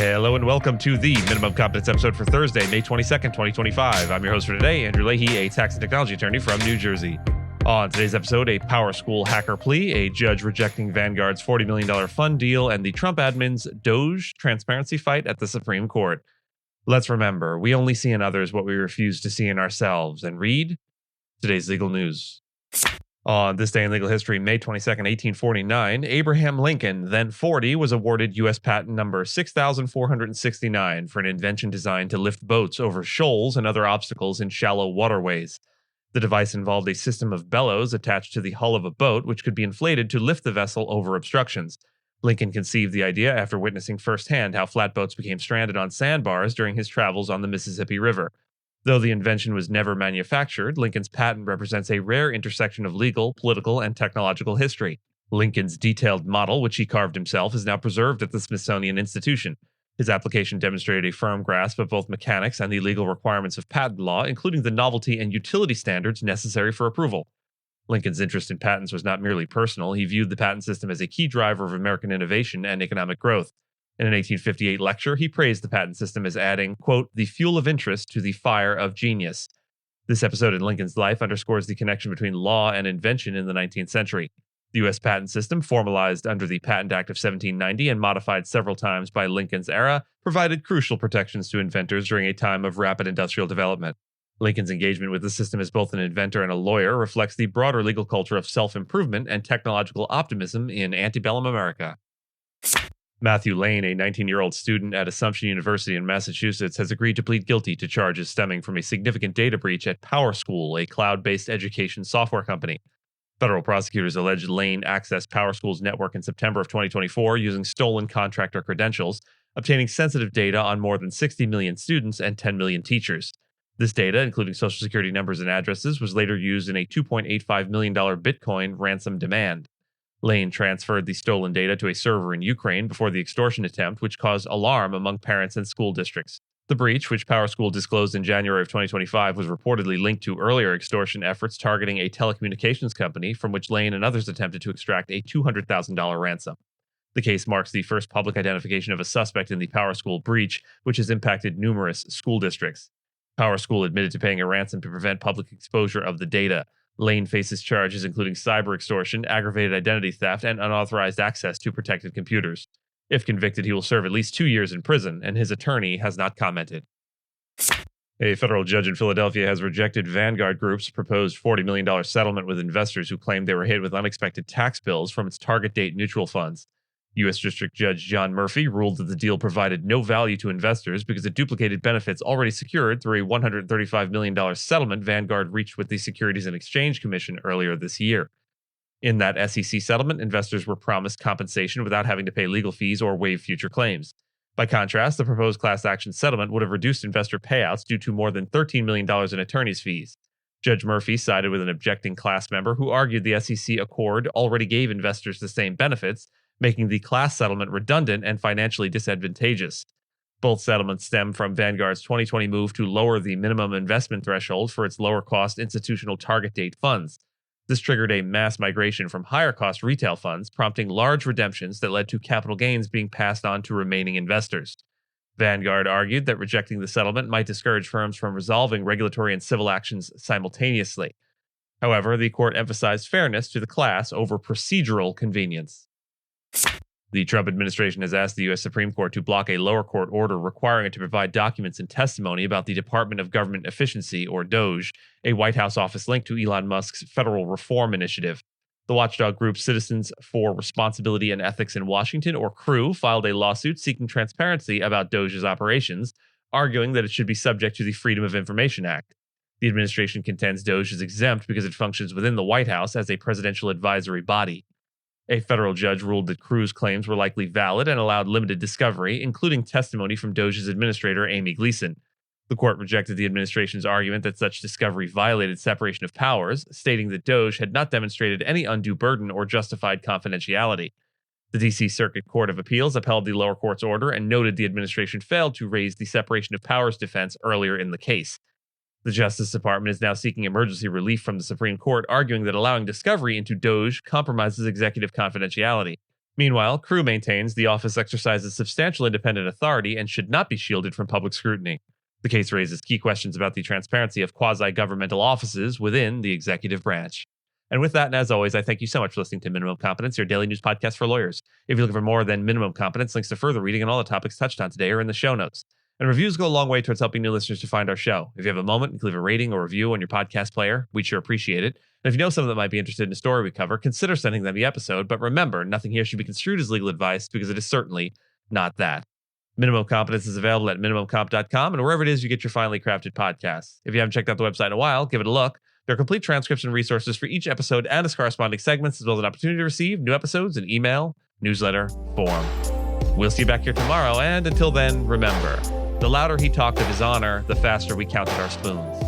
Hello and welcome to the Minimum Competence episode for Thursday, May 22nd, 2025. I'm your host for today, Andrew Leahy, a tax and technology attorney from New Jersey. On today's episode, a PowerSchool hacker plea, a judge rejecting Vanguard's $40 million fund deal, and the Trump admin's DOJ transparency fight at the Supreme Court. Let's remember, we only see in others what we refuse to see in ourselves, and read today's legal news. On this day in legal history, May 22nd, 1849, Abraham Lincoln, then 40, was awarded U.S. patent number 6,469 for an invention designed to lift boats over shoals and other obstacles in shallow waterways. The device involved a system of bellows attached to the hull of a boat, which could be inflated to lift the vessel over obstructions. Lincoln conceived the idea after witnessing firsthand how flatboats became stranded on sandbars during his travels on the Mississippi River. Though the invention was never manufactured, Lincoln's patent represents a rare intersection of legal, political, and technological history. Lincoln's detailed model, which he carved himself, is now preserved at the Smithsonian Institution. His application demonstrated a firm grasp of both mechanics and the legal requirements of patent law, including the novelty and utility standards necessary for approval. Lincoln's interest in patents was not merely personal. He viewed the patent system as a key driver of American innovation and economic growth. In an 1858 lecture, he praised the patent system as adding, quote, the fuel of interest to the fire of genius. This episode in Lincoln's life underscores the connection between law and invention in the 19th century. The U.S. patent system, formalized under the Patent Act of 1790 and modified several times by Lincoln's era, provided crucial protections to inventors during a time of rapid industrial development. Lincoln's engagement with the system as both an inventor and a lawyer reflects the broader legal culture of self-improvement and technological optimism in antebellum America. Matthew Lane, a 19-year-old student at Assumption University in Massachusetts, has agreed to plead guilty to charges stemming from a significant data breach at PowerSchool, a cloud-based education software company. Federal prosecutors allege Lane accessed PowerSchool's network in September of 2024 using stolen contractor credentials, obtaining sensitive data on more than 60 million students and 10 million teachers. This data, including social security numbers and addresses, was later used in a $2.85 million Bitcoin ransom demand. Lane transferred the stolen data to a server in Ukraine before the extortion attempt, which caused alarm among parents and school districts. The breach, which PowerSchool disclosed in January of 2025, was reportedly linked to earlier extortion efforts targeting a telecommunications company from which Lane and others attempted to extract a $200,000 ransom. The case marks the first public identification of a suspect in the PowerSchool breach, which has impacted numerous school districts. PowerSchool admitted to paying a ransom to prevent public exposure of the data. Lane faces charges including cyber extortion, aggravated identity theft, and unauthorized access to protected computers. If convicted, he will serve at least 2 years in prison, and his attorney has not commented. A federal judge in Philadelphia has rejected Vanguard Group's proposed $40 million settlement with investors who claimed they were hit with unexpected tax bills from its target date mutual funds. U.S. District Judge John Murphy ruled that the deal provided no value to investors because it duplicated benefits already secured through a $135 million settlement Vanguard reached with the Securities and Exchange Commission earlier this year. In that SEC settlement, investors were promised compensation without having to pay legal fees or waive future claims. By contrast, the proposed class action settlement would have reduced investor payouts due to more than $13 million in attorney's fees. Judge Murphy sided with an objecting class member who argued the SEC accord already gave investors the same benefits, making the class settlement redundant and financially disadvantageous. Both settlements stem from Vanguard's 2020 move to lower the minimum investment threshold for its lower-cost institutional target date funds. This triggered a mass migration from higher-cost retail funds, prompting large redemptions that led to capital gains being passed on to remaining investors. Vanguard argued that rejecting the settlement might discourage firms from resolving regulatory and civil actions simultaneously. However, the court emphasized fairness to the class over procedural convenience. The Trump administration has asked the U.S. Supreme Court to block a lower court order requiring it to provide documents and testimony about the Department of Government Efficiency, or DOJ, a White House office linked to Elon Musk's federal reform initiative. The watchdog group Citizens for Responsibility and Ethics in Washington, or CREW, filed a lawsuit seeking transparency about DOJ's operations, arguing that it should be subject to the Freedom of Information Act. The administration contends DOJ is exempt because it functions within the White House as a presidential advisory body. A federal judge ruled that CREW's claims were likely valid and allowed limited discovery, including testimony from DOJ's administrator, Amy Gleason. The court rejected the administration's argument that such discovery violated separation of powers, stating that DOJ had not demonstrated any undue burden or justified confidentiality. The D.C. Circuit Court of Appeals upheld the lower court's order and noted the administration failed to raise the separation of powers defense earlier in the case. The Justice Department is now seeking emergency relief from the Supreme Court, arguing that allowing discovery into DOJ compromises executive confidentiality. Meanwhile, Crew maintains the office exercises substantial independent authority and should not be shielded from public scrutiny. The case raises key questions about the transparency of quasi-governmental offices within the executive branch. And with that, and as always, I thank you so much for listening to Minimum Competence, your daily news podcast for lawyers. If you're looking for more than Minimum Competence, links to further reading and all the topics touched on today are in the show notes. And reviews go a long way towards helping new listeners to find our show. If you have a moment, you can leave a rating or review on your podcast player. We'd sure appreciate it. And if you know someone that might be interested in a story we cover, consider sending them the episode. But remember, nothing here should be construed as legal advice because it is certainly not that. Minimum Competence is available at minimumcomp.com and wherever it is you get your finely crafted podcasts. If you haven't checked out the website in a while, give it a look. There are complete transcripts and resources for each episode and its corresponding segments, as well as an opportunity to receive new episodes in email, newsletter, form. We'll see you back here tomorrow, and until then, remember, the louder he talked of his honor, the faster we counted our spoons.